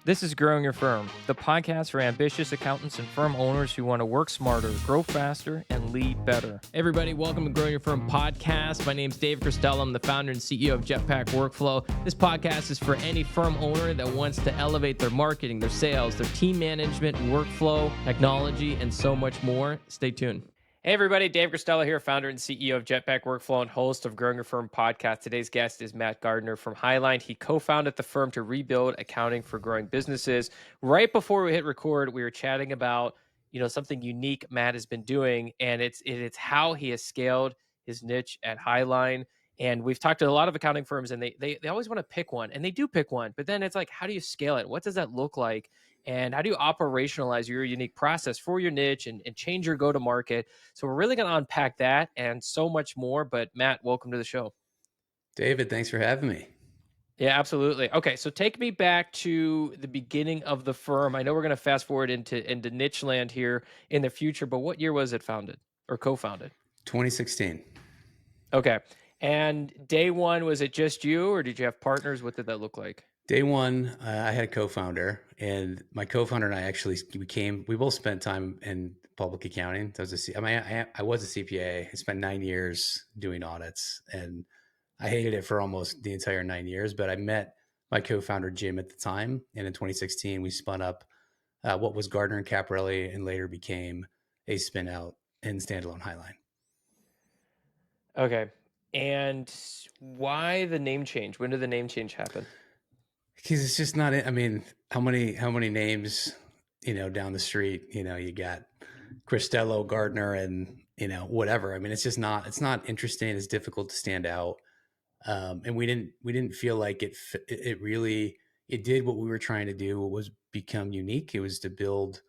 This is Growing Your Firm, the podcast for ambitious accountants and firm owners who want to work smarter, grow faster, and lead better. Hey everybody, welcome to Growing Your Firm podcast. My name's Dave Christello. I'm the founder and CEO of Jetpack Workflow. This podcast is for any firm owner that wants to elevate their marketing, their sales, their team management, workflow, technology, and so much more. Stay tuned. Hey everybody, Dave Christello here, founder and CEO of Jetpack Workflow and host of Growing Your Firm podcast. Today's guest is Matt Gardner from Hiline. He co-founded the firm to rebuild accounting for growing businesses. Right before we hit record, we were chatting about, something unique Matt has been doing, and it's how he has scaled his niche at Hiline. And we've talked to a lot of accounting firms, and they always want to pick one, and they do pick one, but then it's like, how do you scale it? What does that look like? And how do you operationalize your unique process for your niche and change your go-to-market? So we're really going to unpack that and so much more. But Matt, welcome to the show. David, thanks for having me. Yeah, absolutely. Okay, so take me back to the beginning of the firm. I know we're going to fast forward into niche land here in the future, but what year was it founded or co-founded? 2016. Okay. And day one, was it just you or did you have partners? What did that look like? Day one, I had a co-founder, and my co-founder and I actually we both spent time in public accounting. I was a CPA. I spent 9 years doing audits, and I hated it for almost the entire 9 years, but I met my co-founder, Jim, at the time. And in 2016, we spun up what was Gardner and Caprelli and later became a spin out and standalone Hiline. Okay. And why the name change? When did the name change happen? Because it's just not. I mean, how many names, down the street, you got Christello, Gardner, and whatever. I mean, it's just not. It's not interesting. It's difficult to stand out, and we didn't feel like it really did what we were trying to do. Was become unique. It was to build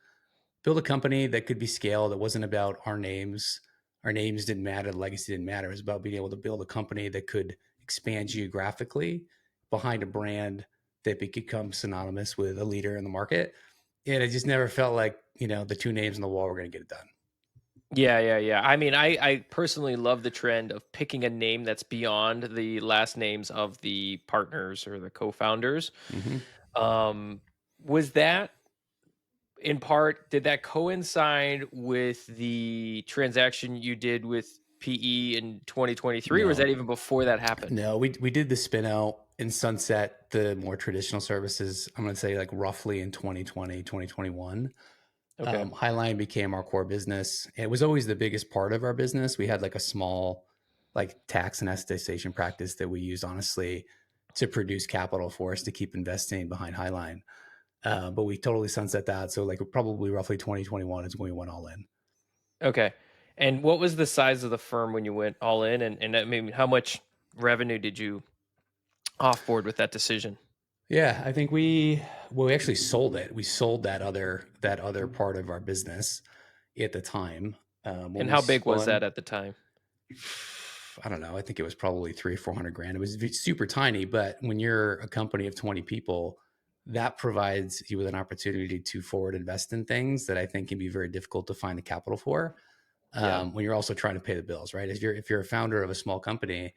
a company that could be scaled. It wasn't about our names. Our names didn't matter. The legacy didn't matter. It was about being able to build a company that could expand geographically behind a brand that become synonymous with a leader in the market. And it just never felt like, the two names on the wall were going to get it done. Yeah. I mean, I personally love the trend of picking a name that's beyond the last names of the partners or the co-founders. Mm-hmm. Was that in part, did that coincide with the transaction you did with PE in 2023, or was that even before that happened? No, we did the spin out and sunset the more traditional services. I'm going to say like roughly in 2020, 2021. Okay. Hiline became our core business. It was always the biggest part of our business. We had like a small tax and attestation practice that we used honestly to produce capital for us to keep investing behind Hiline. But we totally sunset that. So probably roughly 2021 is when we went all in. Okay. And what was the size of the firm when you went all in? And I mean, how much revenue did you offboard with that decision? Yeah, I think we actually sold it. We sold that other part of our business at the time. And how big was that at the time? I don't know. I think it was probably 300,000 or 400,000. It was super tiny, but when you're a company of 20 people, that provides you with an opportunity to forward invest in things that I think can be very difficult to find the capital for. When you're also trying to pay the bills, right? If you're a founder of a small company,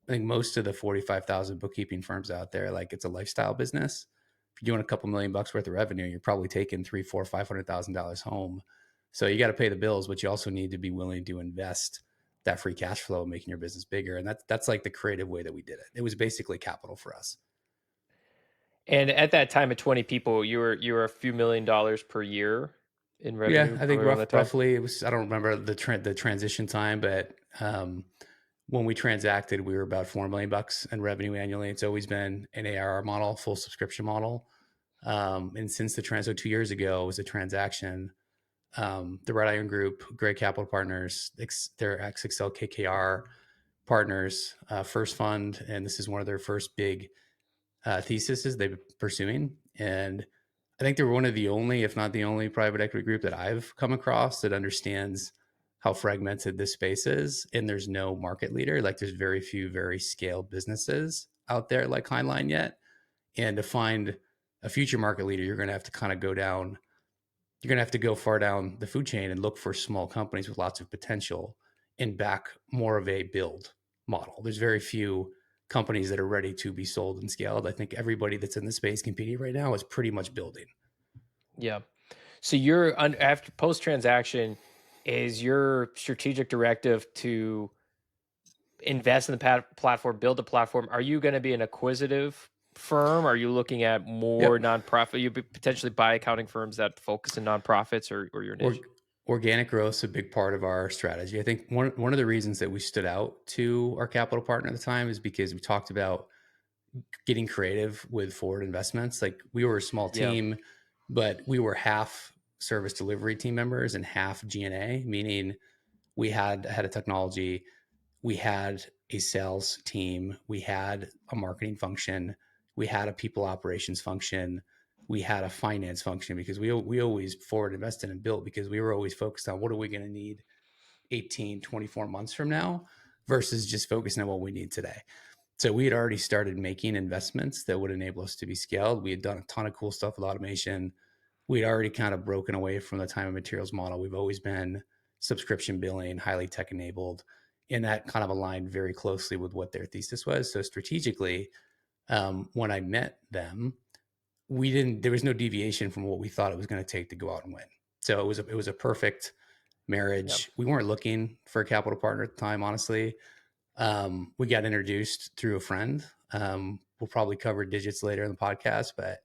I think most of the 45,000 bookkeeping firms out there, it's a lifestyle business. If you're doing a couple $1,000,000 worth of revenue, you're probably taking $300,000, $400,000, $500,000 home. So you got to pay the bills, but you also need to be willing to invest that free cash flow, making your business bigger. And that's like the creative way that we did it. It was basically capital for us. And at that time of 20 people, you were a few $1,000,000 per year in revenue. Yeah, I think around that time? roughly it was. I don't remember the transition time, but when we transacted, we were about $4 million in revenue annually. It's always been an ARR model, full subscription model. And since so 2 years ago, it was a transaction. The Red Iron Group, great capital partners, their XXL KKR partners, first fund, and this is one of their first big theses they've been pursuing. And I think they're one of the only, if not the only, private equity group that I've come across that understands how fragmented this space is, and there's no market leader. There's very few very scaled businesses out there like Hiline yet. And to find a future market leader, you're going to have to kind of go down. You're going to have to go far down the food chain and look for small companies with lots of potential and back more of a build model. There's very few companies that are ready to be sold and scaled. I think everybody that's in the space competing right now is pretty much building. Yeah. So you're after post transaction, is your strategic directive to invest in the platform, build the platform? Are you going to be an acquisitive firm? Are you looking at more Yep. nonprofit? You potentially buy accounting firms that focus in nonprofits or your Or, niche? organic growth is a big part of our strategy. I think one of the reasons that we stood out to our capital partner at the time is because we talked about getting creative with forward investments. Like, we were a small Yeah. team, but we were half service delivery team members and half G&A, meaning we had a head of technology, we had a sales team, we had a marketing function, we had a people operations function, we had a finance function, because we always forward invested and built because we were always focused on what are we going to need 18, 24 months from now versus just focusing on what we need today. So we had already started making investments that would enable us to be scaled. We had done a ton of cool stuff with automation. We'd already kind of broken away from the time and materials model. We've always been subscription billing, highly tech enabled, and that kind of aligned very closely with what their thesis was. So strategically, when I met them, there was no deviation from what we thought it was going to take to go out and win. So it was a perfect Yeah. marriage. We weren't looking for a capital partner at the time, honestly. We got introduced through a friend. We'll probably cover digits later in the podcast, but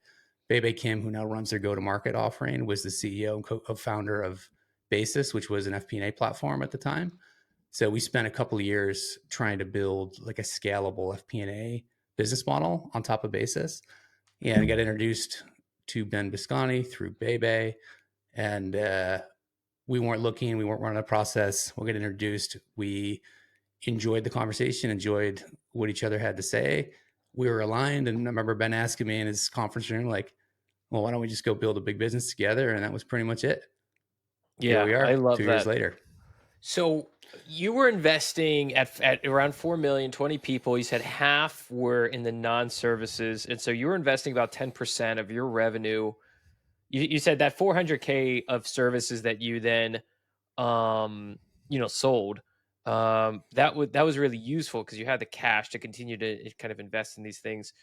Bebe Kim, who now runs their go-to-market offering, was the CEO and co-founder of Basis, which was an FP&A platform at the time. So we spent a couple of years trying to build like a scalable FP&A business model on top of Basis, and got introduced to Ben Biscani through Bebe, and we weren't looking, we weren't running a process. We'll get introduced. We enjoyed the conversation, enjoyed what each other had to say. We were aligned. And I remember Ben asking me in his conference room, like, well, why don't we just go build a big business together? And that was pretty much it. Here Yeah. we I are love 2 years that. later. So you were investing at around 4 million, 20 people. You said half were in the non-services. And so you were investing about 10% of your revenue. You said that 400K of services that you then sold, that was really useful because you had the cash to continue to kind of invest in these things,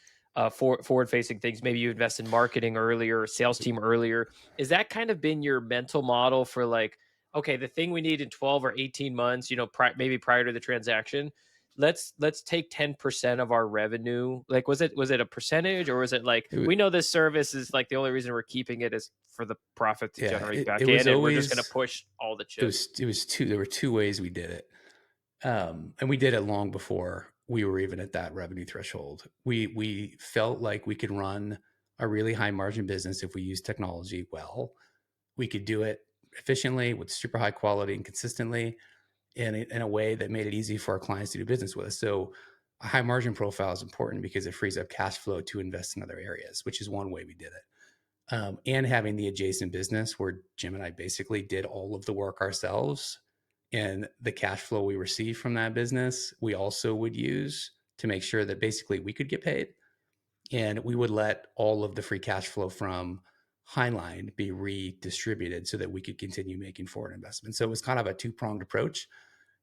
forward facing things. Maybe you invest in marketing earlier, or sales team earlier. Is that kind of been your mental model for like, okay, the thing we need in 12 or 18 months, maybe prior to the transaction, let's take 10% of our revenue. Like, was it a percentage, or was it like, It, wa- we know this service is like the only reason we're keeping it is for the profit to yeah, generate it back was in, and we're just going to always, push all the chips? it was two, there were two ways we did it. And we did it long before we were even at that revenue threshold. We felt like we could run a really high margin business if we use technology well. We could do it efficiently with super high quality and consistently in a way that made it easy for our clients to do business with us. So a high margin profile is important because it frees up cash flow to invest in other areas, which is one way we did it. And having the adjacent business where Jim and I basically did all of the work ourselves, and the cash flow we received from that business, we also would use to make sure that basically we could get paid. And we would let all of the free cash flow from Hiline be redistributed so that we could continue making forward investments. So it was kind of a two-pronged approach,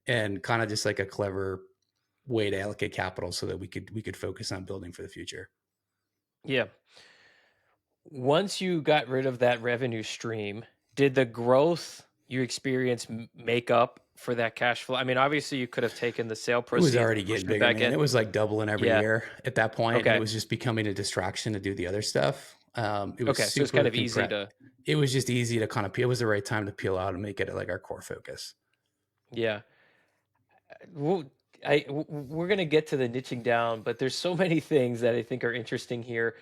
and kind of just like a clever way to allocate capital so that we could focus on building for the future. Yeah. Once you got rid of that revenue stream, did the growth you experience make up for that cash flow? I mean, obviously you could have taken the sale It was proceeds already and getting pushed it bigger, back man. in. It was like doubling every Yeah. year at that point, and it Okay. was just becoming a distraction to do the other stuff. It was Okay. So it's kind super of easy compressed. to, It was just easy to kind of peel. It was the right time to peel out and make it like our core focus. yeah. Well, we're gonna get to the niching down, but there's so many things that I think are interesting here.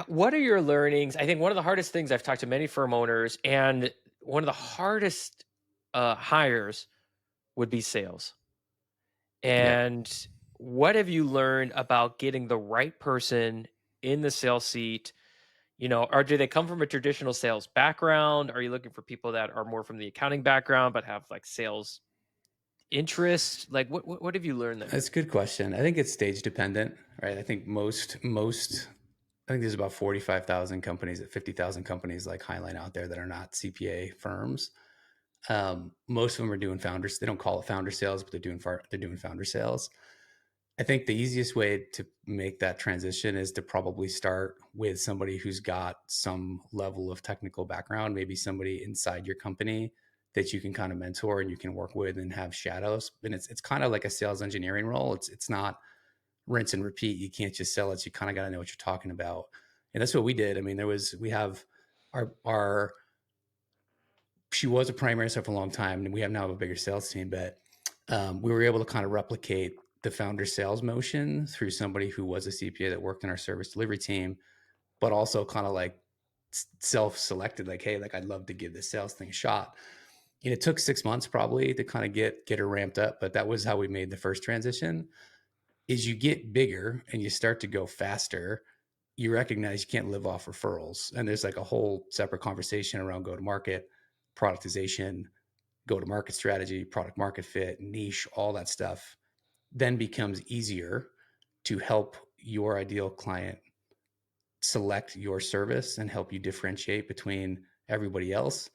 What are your learnings? I think one of the hardest things, I've talked to many firm owners, and one of the hardest hires would be sales. Yep. And what have you learned about getting the right person in the sales seat? Or do they come from a traditional sales background? Are you looking for people that are more from the accounting background but have like sales interest? Like, what have you learned there? That's a good question. I think it's stage dependent, right? I think I think there's about 45,000 companies, 50,000 companies like Highline out there that are not CPA firms. Most of them are doing founders. They don't call it founder sales, but they're doing founder sales. I think the easiest way to make that transition is to probably start with somebody who's got some level of technical background, maybe somebody inside your company that you can kind of mentor and you can work with and have shadows. And it's kind of like a sales engineering role. It's not rinse and repeat. You can't just sell it. You kind of got to know what you're talking about. And that's what we did. I mean, we have our she was a primary sale for a long time, and we have now a bigger sales team, but we were able to kind of replicate the founder sales motion through somebody who was a CPA that worked in our service delivery team, but also kind of like self-selected, like, hey, like I'd love to give this sales thing a shot. And it took 6 months probably to kind of get her ramped up, but that was how we made the first transition. Is you get bigger and you start to go faster, you recognize you can't live off referrals. And there's like a whole separate conversation around go to market, productization, go to market strategy, product market fit, niche, all that stuff then becomes easier to help your ideal client select your service and help you differentiate between everybody else.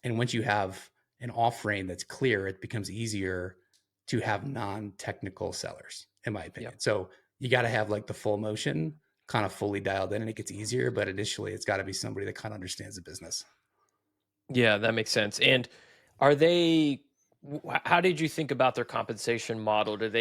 And once you have an offering that's clear, it becomes easier to have non-technical sellers, in my Yeah. opinion. So you got to have like the full motion kind of fully dialed in and it gets easier, but initially it's got to be somebody that kind of understands the business. Yeah, that makes sense. And are they how did you think about their compensation model? Do is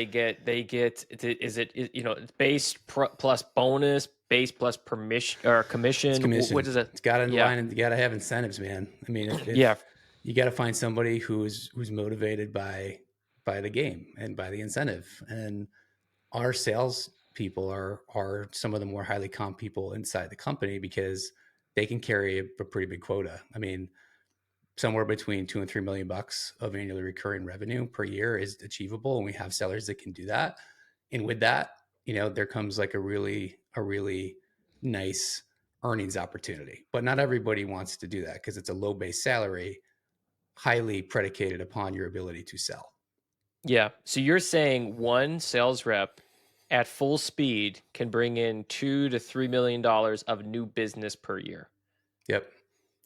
it it's base plus bonus, base plus permission or It's commission? What commission. is it? It's got to Yeah. align and you got to have incentives, man. I mean, Yeah. if you got to find somebody who's motivated by the game and by the incentive. And our sales people are some of the more highly comp people inside the company because they can carry a pretty big quota. I mean, somewhere between 2 and 3 million bucks of annually recurring revenue per year is achievable, and we have sellers that can do that. And with that, there comes like a really nice earnings opportunity. But not everybody wants to do that because it's a low base salary, highly predicated upon your ability to sell. Yeah. So you're saying one sales rep at full speed can bring in $2 to $3 million of new business per year. Yep.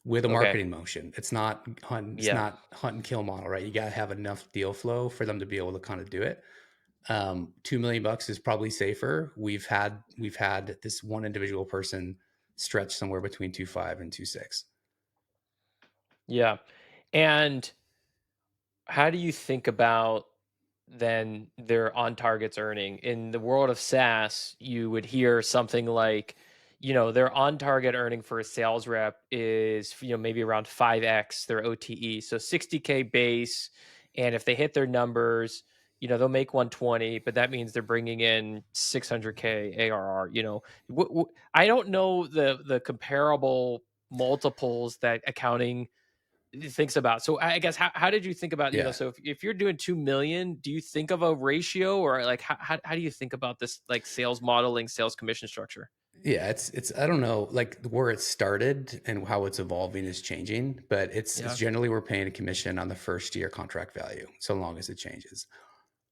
With a Okay. marketing motion. It's not hunt, it's Yeah. not hunt and kill model, right? You got to have enough deal flow for them to be able to kind of do it. 2 million bucks is probably safer. We've had this one individual person stretch somewhere between 2.5 and 2.6. Yeah. And how do you think about then their on targets earning? In the world of SaaS, you would hear something like, their on target earning for a sales rep is, maybe around 5x their OTE. So 60K base. And if they hit their numbers, they'll make 120, but that means they're bringing in 600K ARR. I don't know the comparable multiples that accounting thinks about. So I guess how did you think about, Yeah. so if you're doing 2 million, do you think of a ratio or like how do you think about this like sales modeling, sales commission structure? Yeah, it's I don't know like where it started and how it's evolving is changing, but it's Yeah. generally we're paying a commission on the first year contract value so long as it changes.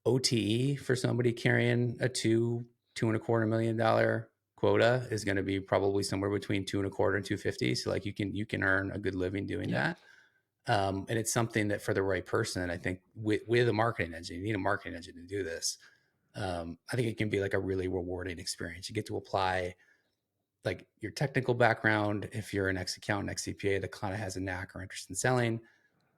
OTE for somebody carrying a $2.25 million quota is going to be probably somewhere between 2.25 and 250. So like you can earn a good living doing Yeah. that. And it's something that for the right person, I think with a marketing engine, you need a marketing engine to do this. I think it can be like a really rewarding experience. You get to apply like your technical background. If you're an ex-accountant, ex-CPA that kind of has a knack or interest in selling,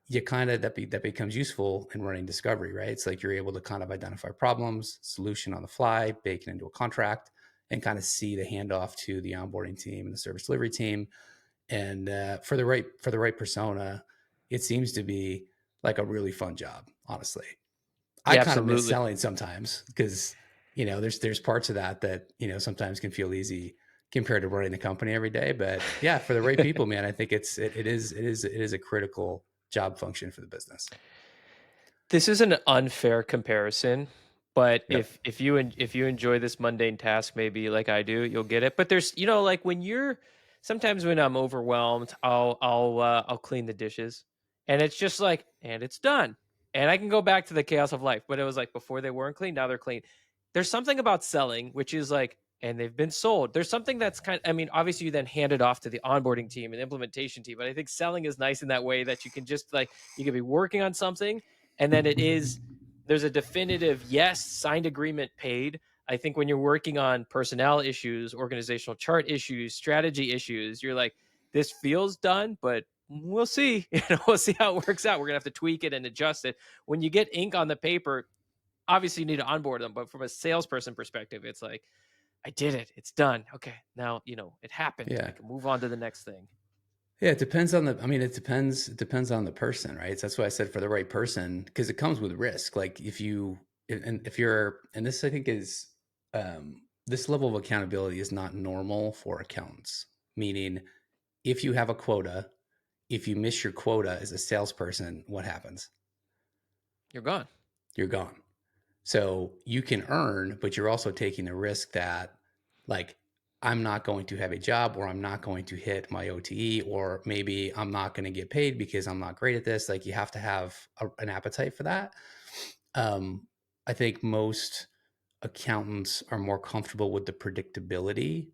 you kind of that becomes useful in running discovery, right? It's like you're able to kind of identify problems, solution on the fly, bake it into a contract, and kind of see the handoff to the onboarding team and the service delivery team. And for the right persona, it seems to be like a really fun job, honestly. I Yeah, kind of miss absolutely. selling sometimes because there's parts of that sometimes can feel easy compared to running the company every day. But yeah, for the right people, man, I think it is a critical job function for the business. This is an unfair comparison, but Yep. if you enjoy this mundane task, maybe like I do, you'll get it. But there's like when you're sometimes when I'm overwhelmed, I'll clean the dishes, and it's just like and it's done, and I can go back to the chaos of life. But it was like before they weren't clean, now they're clean. There's something about selling, which is like and they've been sold. There's something that's I mean, obviously you then hand it off to the onboarding team and implementation team, but I think selling is nice in that way that you can just like you can be working on something and then there's a definitive yes signed agreement paid I think when you're working on personnel issues, organizational chart issues, strategy issues, you're like, this feels done, but we'll see. We'll see how it works out. We're gonna have to tweak it and adjust it. When you get ink on the paper, obviously you need to onboard them, but from a salesperson perspective, it's like, I did it. It's done. Okay, now it happened. I Yeah. can move on to the next thing. Yeah, it depends on the I mean, it depends on the person, right? So that's why I said for the right person, because it comes with risk. Like if you and if you're and this I think is this level of accountability is not normal for accountants. Meaning if you have a quota, if you miss your quota as a salesperson, what happens? You're gone. You're gone. So you can earn, but you're also taking the risk that, like, I'm not going to have a job or I'm not going to hit my OTE, or maybe I'm not going to get paid because I'm not great at this. Like, you have to have an appetite for that. Um, I think most accountants are more comfortable with the predictability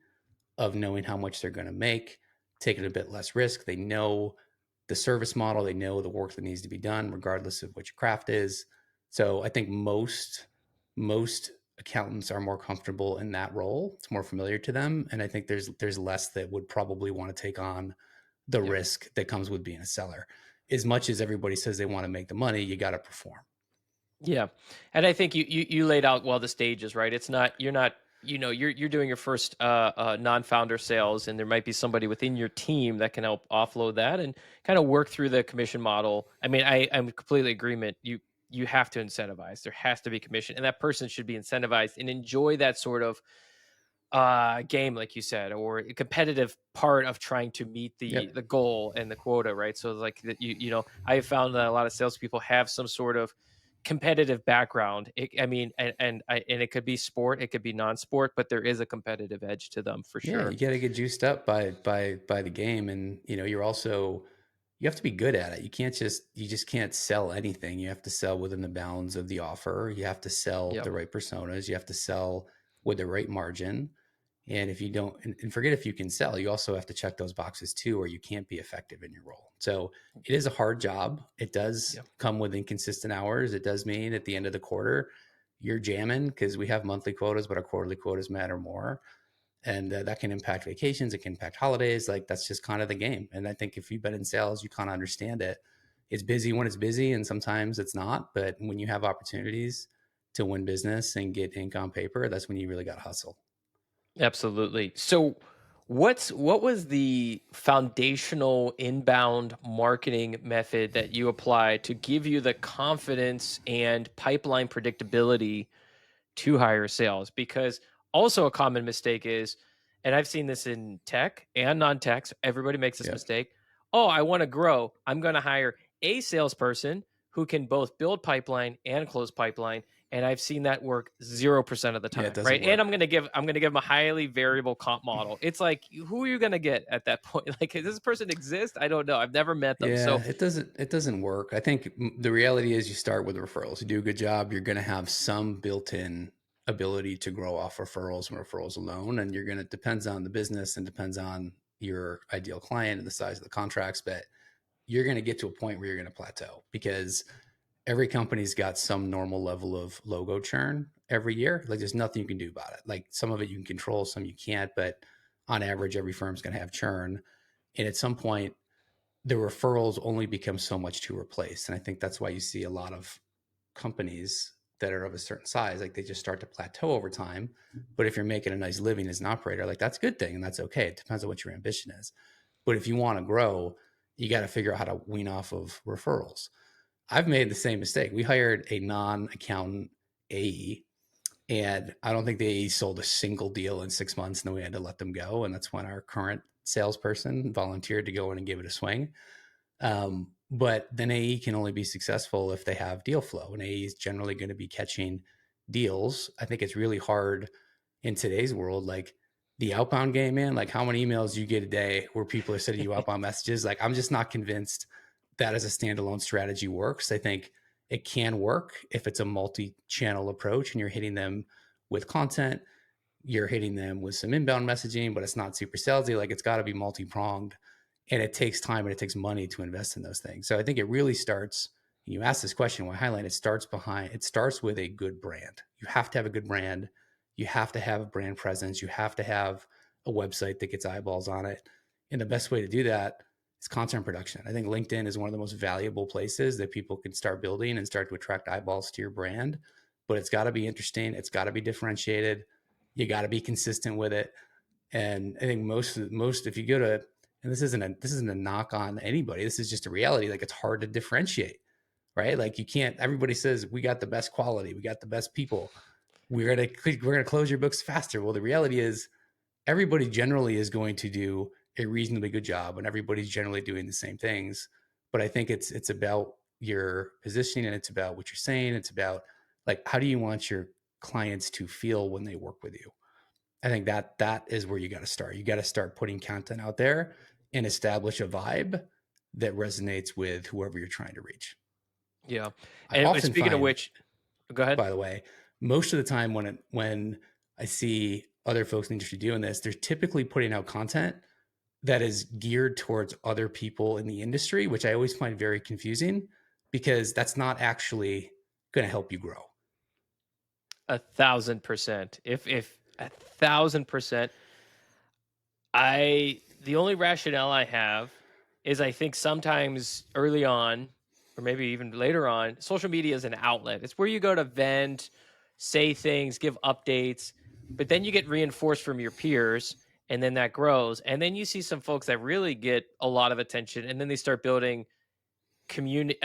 of knowing how much they're going to make, taking a bit less risk. They know the service model, they know the work that needs to be done, regardless of what your craft is. So I think most accountants are more comfortable in that role. It's more familiar to them, and I think there's less that would probably want to take on the Yep. risk that comes with being a seller. As much as everybody says they want to make the money, you got to perform. Yeah, and I think you laid out well the stages, right? It's not you're not you're doing your first non-founder sales, and there might be somebody within your team that can help offload that and kind of work through the commission model. I mean, I'm completely agreement. You have to incentivize. There has to be commission, and that person should be incentivized and enjoy that sort of game, like you said, or a competitive part of trying to meet Yep. the goal and the quota, right? So like that I have found that a lot of salespeople have some sort of competitive background. I mean, and it could be sport, it could be non-sport, but there is a competitive edge to them for Yeah, sure. you got to get juiced up by the game, and you're also you have to be good at it. You just can't sell anything. You have to sell within the bounds of the offer. You have to sell Yep. the right personas. You have to sell with the right margin. And if you don't, and forget if you can sell, you also have to check those boxes too, or you can't be effective in your role. So it is a hard job. It does Yep. come with inconsistent hours. It does mean at the end of the quarter, you're jamming because we have monthly quotas, but our quarterly quotas matter more, and that can impact vacations, it can impact holidays. Like, that's just kind of the game. And I think if you've been in sales, you kind of understand it. It's busy when it's busy, and sometimes it's not, but when you have opportunities to win business and get ink on paper, that's when you really got to hustle. Absolutely. So what was the foundational inbound marketing method that you applied to give you the confidence and pipeline predictability to higher sales? Because also a common mistake is, and I've seen this in tech and non-tech, so everybody makes this Yeah. mistake. Oh, I want to grow. I'm going to hire a salesperson who can both build pipeline and close pipeline. And I've seen that work 0% of the Yeah, it time, doesn't right? And work. I'm gonna give them a highly variable comp model. It's like, who are you gonna get at that point? Like, does this person exist? I don't know. I've never met them. Yeah, So it doesn't work. I think the reality is you start with referrals. You do a good job, you're going to have some built-in ability to grow off referrals and referrals alone, and you're going to depends on the business and depends on your ideal client and the size of the contracts, but you're going to get to a point where you're going to plateau because every company's got some normal level of logo churn every year. Like, there's nothing you can do about it. Like, some of it you can control, some you can't, but on average every firm's going to have churn, and at some point the referrals only become so much to replace. And I think that's why you see a lot of companies that are of a certain size, like, they just start to plateau over time. But if you're making a nice living as an operator, like, that's a good thing and that's okay. It depends on what your ambition is. But if you want to grow, you got to figure out how to wean off of referrals. I've made the same mistake. We hired a non-accountant AE, and I don't think the AE sold a single deal in 6 months, and then we had to let them go. And that's when our current salesperson volunteered to go in and give it a swing. But then AE can only be successful if they have deal flow, and AE is generally going to be catching deals. I think it's really hard in today's world, like the outbound game, man. Like, how many emails do you get a day where people are sending you outbound messages? Like, I'm just not convinced that as a standalone strategy works. I think it can work if it's a multi-channel approach and you're hitting them with content, you're hitting them with some inbound messaging, but it's not super salesy. Like, it's got to be multi-pronged, and it takes time and it takes money to invest in those things. So I think it really starts, you asked this question, why Hiline, it starts with a good brand. You have to have a good brand. You have to have a brand presence. You have to have a website that gets eyeballs on it. And the best way to do that is content production. I think LinkedIn is one of the most valuable places that people can start building and start to attract eyeballs to your brand. But it's got to be interesting. It's got to be differentiated. You got to be consistent with it. And I think most if you go to, and this isn't a knock on anybody. This is just a reality. Like, it's hard to differentiate, right? Like, you can't. Everybody says we got the best quality, we got the best people. We're gonna close your books faster. Well, the reality is everybody generally is going to do a reasonably good job, and everybody's generally doing the same things. But I think it's about your positioning, and it's about what you're saying. It's about, like, how do you want your clients to feel when they work with you? I think that is where you got to start. You got to start putting content out there and establish a vibe that resonates with whoever you're trying to reach. Yeah. I And often speaking of find, which, go ahead. by the way, most of the time when I see other folks in the industry doing this, they're typically putting out content that is geared towards other people in the industry, which I always find very confusing because that's not actually going to help you grow. 1,000%. If 1,000%. The only rationale I have is I think sometimes early on, or maybe even later on, social media is an outlet. It's where you go to vent, say things, give updates, but then you get reinforced from your peers, and then that grows. And then you see some folks that really get a lot of attention, and then they start building community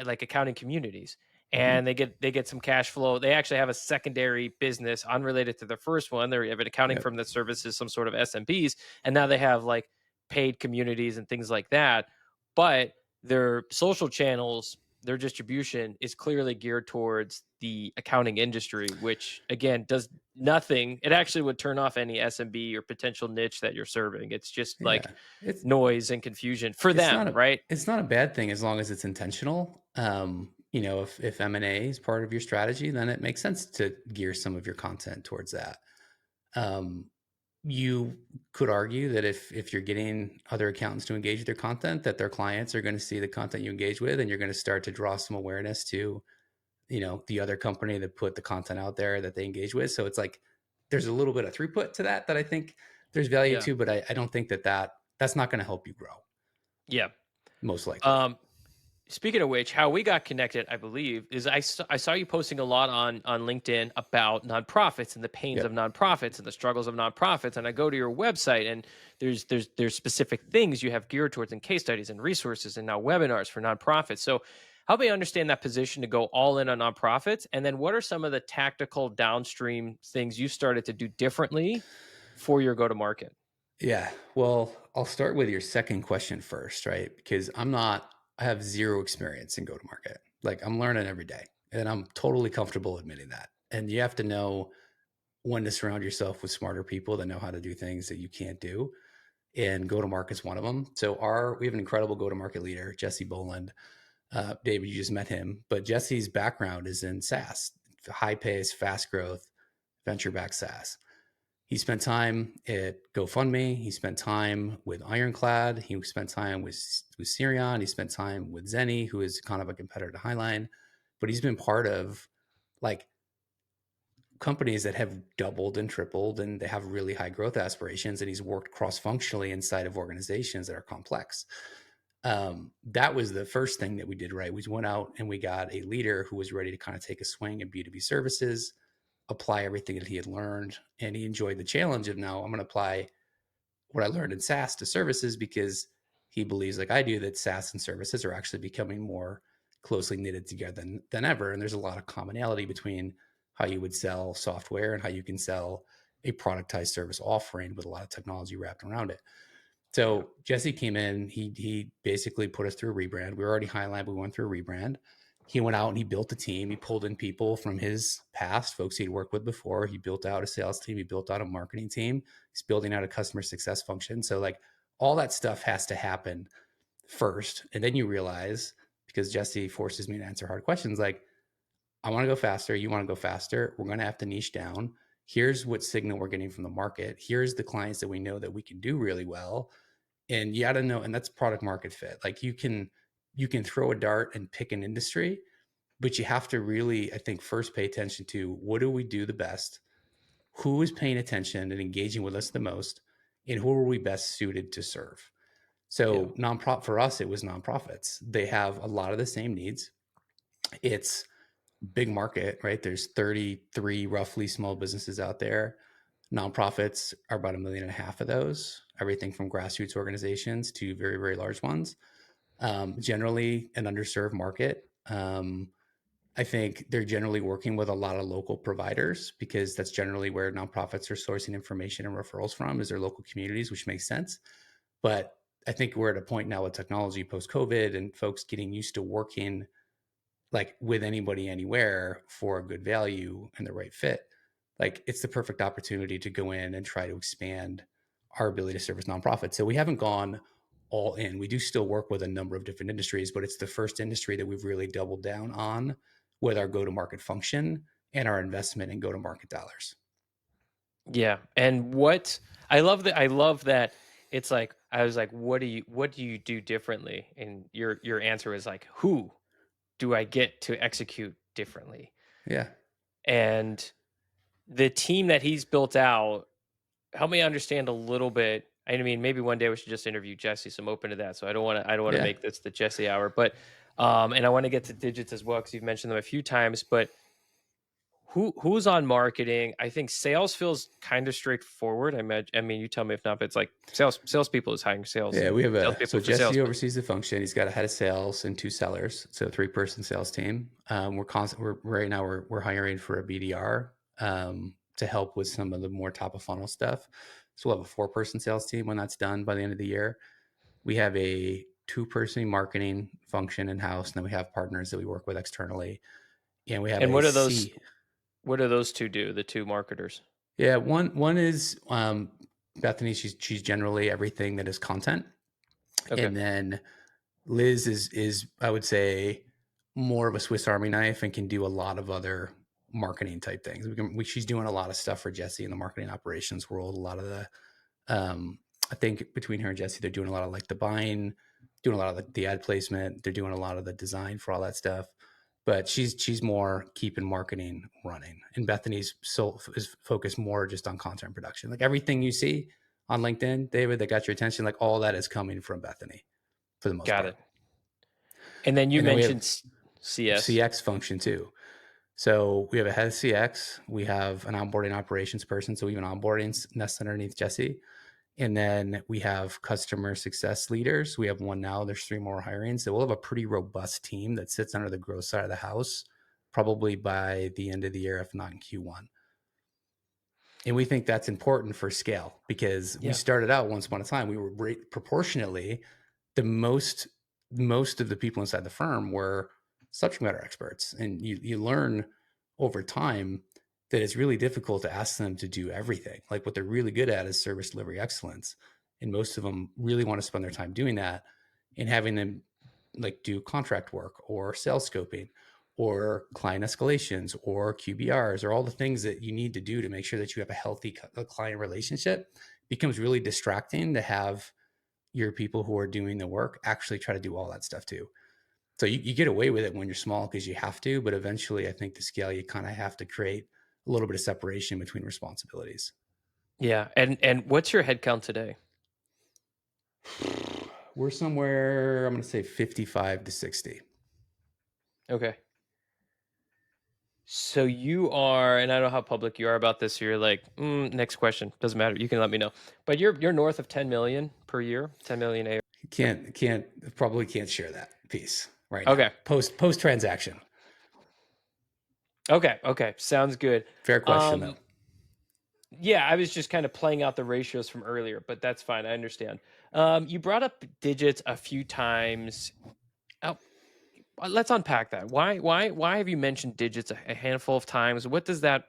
like accounting communities, Mhm. and they get some cash flow. They actually have a secondary business unrelated to the first one. They have an accounting Yep. firm that services some sort of SMBs, and now they have like paid communities and things like that. But their social channels, their distribution is clearly geared towards the accounting industry, which again does nothing. It actually would turn off any SMB or potential niche that you're serving. It's just like Yeah. It's noise and confusion for it's them, not a right? it's not a bad thing as long as it's intentional. If M&A is part of your strategy, then it makes sense to gear some of your content towards that. Um, you could argue that if you're getting other accountants to engage with your content, that their clients are going to see the content you engage with, and you're going to start to draw some awareness to, the other company that put the content out there that they engage with. So it's like there's a little bit of throughput to that I think there's value Yeah. to, but I don't think that's not going to help you grow, Yeah. most likely. Um, Speaking of which, how we got connected, I believe, is I saw you posting a lot on LinkedIn about nonprofits and the pains of Yep. nonprofits and the struggles of nonprofits. And I go to your website, and there's specific things you have geared towards, and case studies and resources and now webinars for nonprofits. So help me understand that position to go all in on nonprofits. And then what are some of the tactical downstream things you started to do differently for your go to market? Yeah. Well, I'll start with your second question first, right? Because I have zero experience in go to market. Like, I'm learning every day, and I'm totally comfortable admitting that. And you have to know when to surround yourself with smarter people that know how to do things that you can't do. And go to market's one of them. So we have an incredible go to market leader, Jesse Boland. David, you just met him, but Jesse's background is in SaaS, high pace, fast growth, venture backed SaaS. He spent time at GoFundMe. He spent time with Ironclad. He spent time with Sirion. He spent time with Zenny, who is kind of a competitor to Hiline. But he's been part of, like, companies that have doubled and tripled, and they have really high growth aspirations. And he's worked cross functionally inside of organizations that are complex. That was the first thing that we did right. We went out and we got a leader who was ready to kind of take a swing at B2B services, apply everything that he had learned, and he enjoyed the challenge of, now I'm going to apply what I learned in SaaS to services, because he believes, like I do, that SaaS and services are actually becoming more closely knitted together than ever. And there's a lot of commonality between how you would sell software and how you can sell a productized service offering with a lot of technology wrapped around it. Yeah. So Jesse came in. He basically put us through a rebrand. We were already Hiline, but we went through a rebrand. He went out and he built a team. He pulled in people from his past, folks he'd worked with before. He built out a sales team. He built out a marketing team. He's building out a customer success function. So, like, all that stuff has to happen first, and then you realize, because Jesse forces me to answer hard questions, like, I want to go faster. You want to go faster. We're going to have to niche down. Here's what signal we're getting from the market. Here's the clients that we know that we can do really well, and you got to know, and that's product market fit. Like, you can throw a dart and pick an industry, but you have to really, I think, first pay attention to, what do we do the best, who is paying attention and engaging with us the most, and who are we best suited to serve. Yeah. So nonprofit for us, it was nonprofits. They have a lot of the same needs. It's big market, right? There's 33 roughly small businesses out there. Nonprofits are about 1.5 million of those, everything from grassroots organizations to very, very large ones. Generally an underserved market. I think they're generally working with a lot of local providers because that's generally where nonprofits are sourcing information and referrals from, is their local communities, which makes sense. But I think we're at a point now with technology post COVID and folks getting used to working like with anybody anywhere for a good value and the right fit. Like it's the perfect opportunity to go in and try to expand our ability to service nonprofits. So we haven't gone all in. We do still work with a number of different industries, but it's the first industry that we've really doubled down on with our go to market function and our investment in go to market dollars. Yeah. And what I love that it's like I was like, what do you do differently? And your answer is like, who do I get to execute differently? Yeah. And the team that he's built out, help me understand a little bit. I mean, maybe one day we should just interview Jesse. So I'm open to that. So I don't want to Yeah. make this the Jesse hour, but and I want to get to digits as well because you've mentioned them a few times. But who's on marketing? I think sales feels kind of straightforward. I mean, you tell me if not, but it's like salespeople is hiring sales Yeah, and we have salespeople so for sales. Jesse But oversees the function. He's got a head of sales and two sellers, so 3-person sales team. We're right now we're hiring for a BDR to help with some of the more top of funnel stuff. So we'll have a 4-person sales team when that's done by the end of the year. We have a 2-person marketing function in house, and then we have partners that we work with externally, and we have and a C. what do those two do? The two marketers. Yeah, one is Bethany. She's generally everything that is content, Okay, and then Liz is I would say more of a Swiss Army knife and can do a lot of other marketing type things. She's doing a lot of stuff for Jesse in the marketing operations world. A lot of the I think between her and Jesse, they're doing a lot of like the buying, doing a lot of the ad placement. They're doing a lot of the design for all that stuff. But she's more keeping marketing running, and Bethany's is focused more just on content production. Like everything you see on LinkedIn, David, that got your attention, like all that is coming from Bethany for the most got it. part. And then you And then we have mentioned CS. CX function too. So we have a head of CX, we have an onboarding operations person, so we have an onboarding nest underneath Jesse. And then we have customer success leaders. We have one now. There's 3 more hiring. So we'll have a pretty robust team that sits under the growth side of the house, probably by the end of the year, if not in Q1. And we think that's important for scale because we Yeah, started out once upon a time, we were proportionately the most of the people inside the firm were subject matter experts. And you learn over time that it's really difficult to ask them to do everything. Like what they're really good at is service delivery excellence. And most of them really want to spend their time doing that, and having them like do contract work or sales scoping or client escalations or QBRs or all the things that you need to do to make sure that you have a healthy client relationship becomes really distracting to have your people who are doing the work actually try to do all that stuff too. So you get away with it when you're small because you have to, but eventually I think to scale, you kind of have to create a little bit of separation between responsibilities. yeah. And what's your head count today? We're somewhere, I'm going to say 55 to 60. Okay. So you are, and I don't know how public you are about this. So you're like, next question doesn't matter. You can let me know. But you're north of 10 million per year, 10 million a. Probably can't share that piece right now. Okay. Post transaction. Okay. Okay. Sounds good. Fair question though. Um, yeah, I was just kind of playing out the ratios from earlier, but that's fine. I understand. You brought up digits a few times. Oh, let's unpack that. Why have you mentioned digits a handful of times? What does that?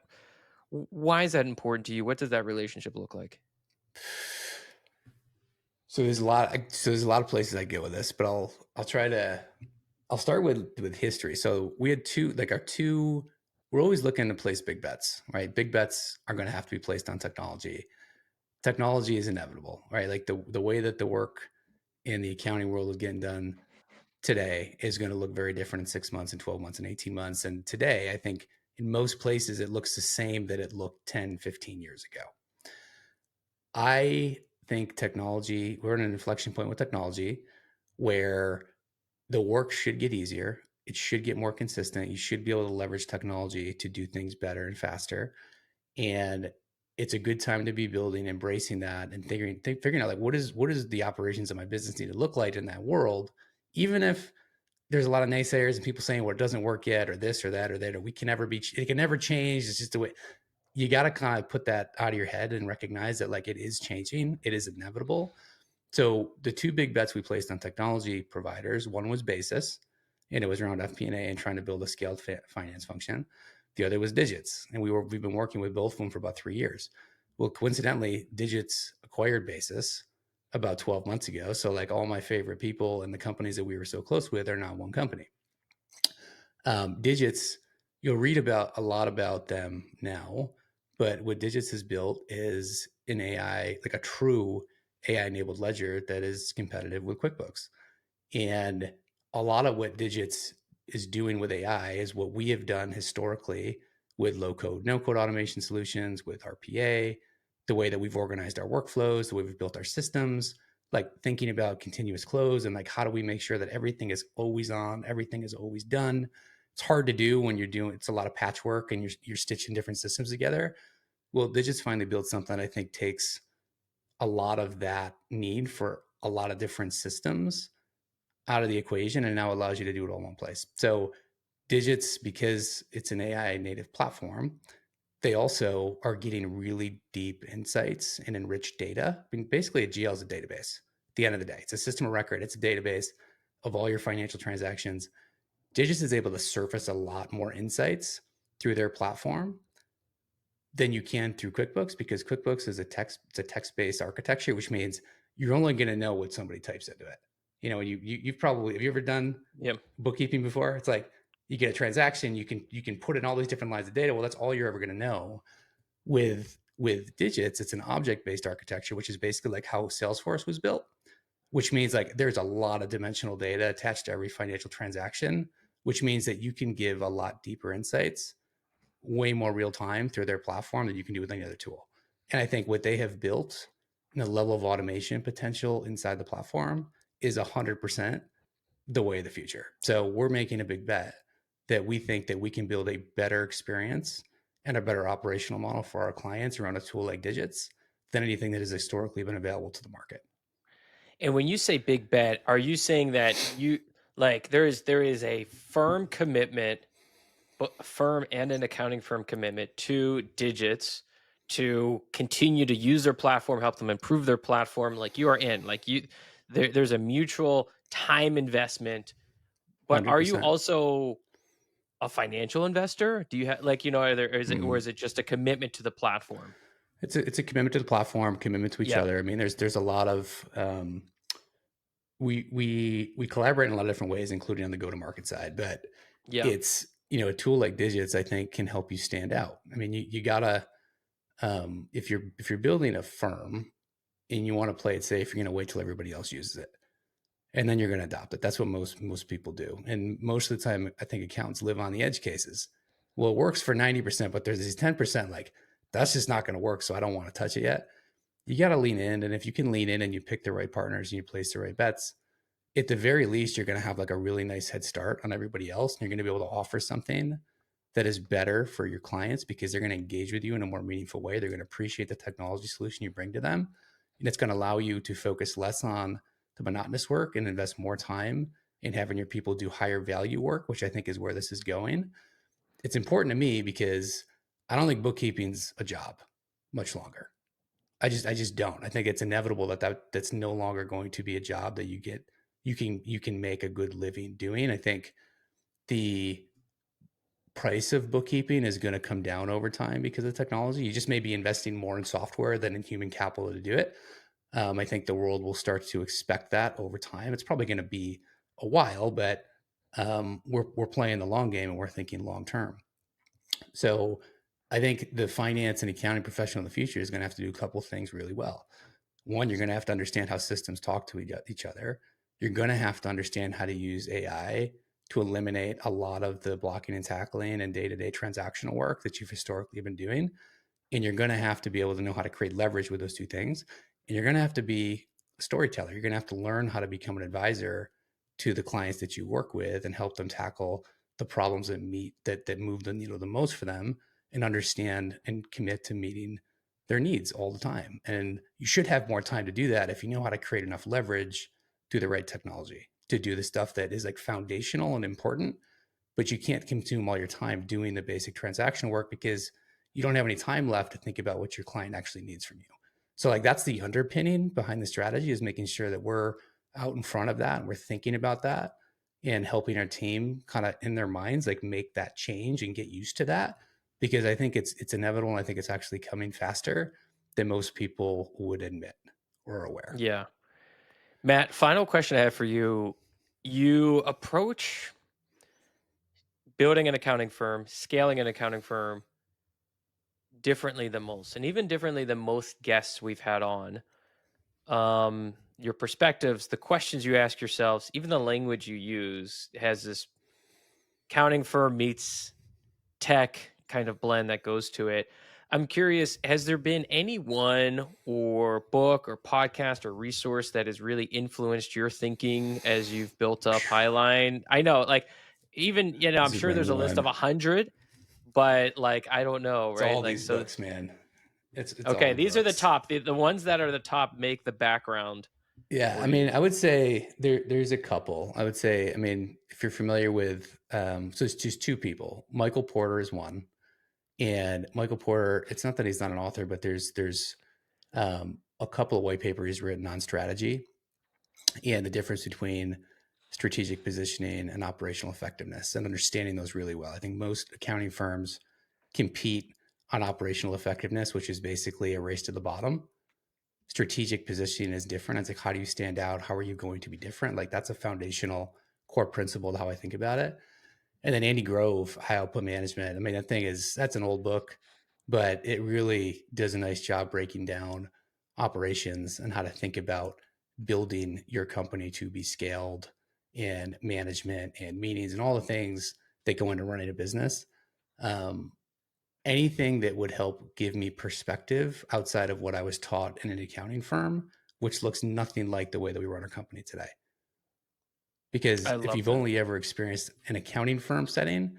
Why is that important to you? What does that relationship look like? So there's a lot of places I go with this, but I'll start with history. So we had we're always looking to place big bets, right? Big bets are going to have to be placed on technology. Technology is inevitable, right? Like the way that the work in the accounting world is getting done today is going to look very different in 6 months and 12 months and 18 months. And today, I think In most places, it looks the same that it looked 10, 15 years ago. I think technology, we're at an inflection point with technology where the work should get easier. It should get more consistent. You should be able to leverage technology to do things better and faster. And it's a good time to be building, embracing that, and figuring out like what is the operations of my business need to look like in that world, even if there's a lot of naysayers and people saying, well, it doesn't work yet, or this or that or that, or it can never change. It's just the way. You got to kind of put that out of your head and recognize that like it is changing, it is inevitable. So the two big bets we placed on technology providers, one was Basis, and it was around FP&A and trying to build a scaled finance function. The other was Digits, and we've been working with both of them for about 3 years. Well, coincidentally, Digits acquired Basis about 12 months ago. So like all my favorite people and the companies that we were so close with are now one company. Digits, you'll read about a lot about them now, but what Digits has built is an AI, like a true AI enabled ledger that is competitive with QuickBooks. And a lot of what Digits is doing with AI is what we have done historically with low code, no code automation solutions, with RPA, the way that we've organized our workflows, the way we've built our systems, like thinking about continuous close and like how do we make sure that everything is always on, everything is always done. It's hard to do when it's a lot of patchwork and you're stitching different systems together. Well, Digits finally built something I think takes a lot of that need for a lot of different systems out of the equation and now allows you to do it all in one place. So Digits, because it's an AI native platform, they also are getting really deep insights and enriched data. I mean, basically a GL is a database. At the end of the day, it's a system of record. It's a database of all your financial transactions. Digits is able to surface a lot more insights through their platform than you can through QuickBooks, because QuickBooks is it's a text-based architecture, which means you're only going to know what somebody types into it. You know, you've probably, have you ever done bookkeeping before? It's like you get a transaction, you can put in all these different lines of data. Well, that's all you're ever going to know. With Digits, it's an object-based architecture, which is basically like how Salesforce was built, which means like there's a lot of dimensional data attached to every financial transaction, which means that you can give a lot deeper insights way more real time through their platform than you can do with any other tool. And I think what they have built and the level of automation potential inside the platform is 100% the way of the future. So we're making a big bet that we think that we can build a better experience and a better operational model for our clients around a tool like Digits than anything that has historically been available to the market. And when you say big bet, are you saying that you like there is a firm commitment, a firm and an accounting firm commitment to Digits to continue to use their platform, help them improve their platform? Like you are in, like there's a mutual time investment, but are you 100%. also a financial investor? Do you have like, or is it just a commitment to the platform? It's a commitment to the platform, commitment to each Yeah. other. I mean, there's a lot of we collaborate in a lot of different ways, including on the go-to-market side. But Yeah. it's, you know, a tool like Digits, I think, can help you stand out. I mean, you gotta if you're building a firm and you want to play it safe, you're gonna wait till everybody else uses it, and then you're gonna adopt it. That's what most people do. And most of the time, I think accountants live on the edge cases. Well, it works for 90%, but there's these 10% like that's just not gonna work. So I don't want to touch it yet. You got to lean in, and if you can lean in and you pick the right partners and you place the right bets, at the very least, you're going to have like a really nice head start on everybody else. And you're going to be able to offer something that is better for your clients because they're going to engage with you in a more meaningful way. They're going to appreciate the technology solution you bring to them. And it's going to allow you to focus less on the monotonous work and invest more time in having your people do higher value work, which I think is where this is going. It's important to me because I don't think bookkeeping's a job much longer. I just don't. I think it's inevitable that's no longer going to be a job that you can make a good living doing. I think the price of bookkeeping is going to come down over time because of technology. You just may be investing more in software than in human capital to do it. I think the world will start to expect that over time. It's probably going to be a while, but we're playing the long game and we're thinking long term. So I think the finance and accounting professional in the future is going to have to do a couple of things really well. One, you're going to have to understand how systems talk to each other. You're going to have to understand how to use AI to eliminate a lot of the blocking and tackling and day-to-day transactional work that you've historically been doing. And you're going to have to be able to know how to create leverage with those two things. And you're going to have to be a storyteller. You're going to have to learn how to become an advisor to the clients that you work with and help them tackle the problems that move the needle the most for them, and understand and commit to meeting their needs all the time. And you should have more time to do that if you know how to create enough leverage through the right technology to do the stuff that is like foundational and important, but you can't consume all your time doing the basic transactional work because you don't have any time left to think about what your client actually needs from you. So like that's the underpinning behind the strategy, is making sure that we're out in front of that and we're thinking about that and helping our team kind of in their minds like make that change and get used to that, because I think it's inevitable, and I think it's actually coming faster than most people would admit or aware. Yeah. Matt, final question I have for you. You approach building an accounting firm, scaling an accounting firm differently than most, and even differently than most guests we've had on. Your perspectives, the questions you ask yourselves, even the language you use has this accounting firm meets tech kind of blend that goes to it. I'm curious, has there been anyone or book or podcast or resource that has really influenced your thinking as you've built up Hiline? I know, like, even, I'm This has sure been there's a list of one. 100, but like, I don't know, It's right? all Like, these so, books, man. It's all okay, the these are the books. top, the ones that are the top make the background Yeah, for I mean, you. I would say there's a couple. I would say, I mean, if you're familiar with, so it's just two people. Michael Porter is one, and Michael Porter. It's not that he's not an author, but there's a couple of white papers he's written on strategy and the difference between strategic positioning and operational effectiveness, and understanding those really well. I think most accounting firms compete on operational effectiveness, which is basically a race to the bottom. Strategic positioning is different. It's like, how do you stand out? How are you going to be different? Like that's a foundational core principle to how I think about it. And then Andy Grove, High Output Management. I mean, that's an old book, but it really does a nice job breaking down operations and how to think about building your company to be scaled, and management and meetings and all the things that go into running a business. Um, Anything that would help give me perspective outside of what I was taught in an accounting firm, which looks nothing like the way that we run our company today. Because I if love you've that. only ever experienced an accounting firm setting,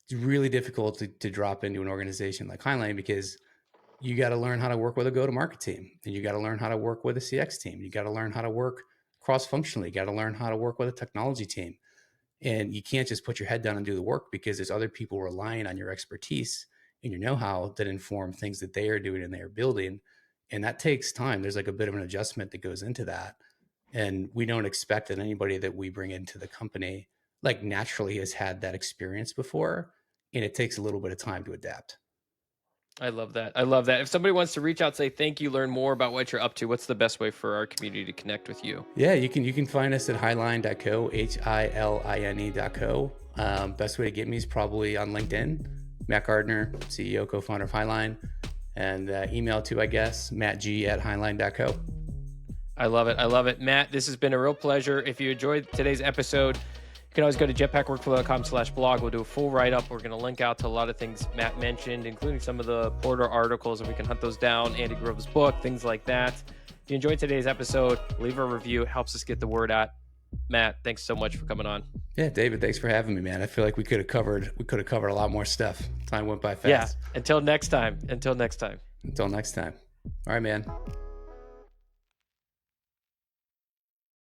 it's really difficult to drop into an organization like Hiline, because you got to learn how to work with a go-to-market team, and you got to learn how to work with a CX team. You got to learn how to work cross-functionally. You got to learn how to work with a technology team. And you can't just put your head down and do the work, because there's other people relying on your expertise and your know-how that inform things that they are doing and they are building. And that takes time. There's like a bit of an adjustment that goes into that. And we don't expect that anybody that we bring into the company like naturally has had that experience before. And it takes a little bit of time to adapt. I love that. I love that. If somebody wants to reach out, say thank you, learn more about what you're up to, what's the best way for our community to connect with you? Yeah, you can find us at hiline.co, hiline.co. Best way to get me is probably on LinkedIn. Matt Gardner, CEO, co-founder of Hiline, and email too, I guess, mattg@hiline.co. I love it. I love it. Matt, this has been a real pleasure. If you enjoyed today's episode, you can always go to jetpackworkflow.com/blog. We'll do a full write-up. We're going to link out to a lot of things Matt mentioned, including some of the Porter articles, and we can hunt those down, Andy Grove's book, things like that. If you enjoyed today's episode, leave a review. It helps us get the word out. Matt, thanks so much for coming on. Yeah, David, thanks for having me, man. I feel like we could have covered a lot more stuff. Time went by Yeah. fast. Until next time. Until next time. Until next time. All right, man.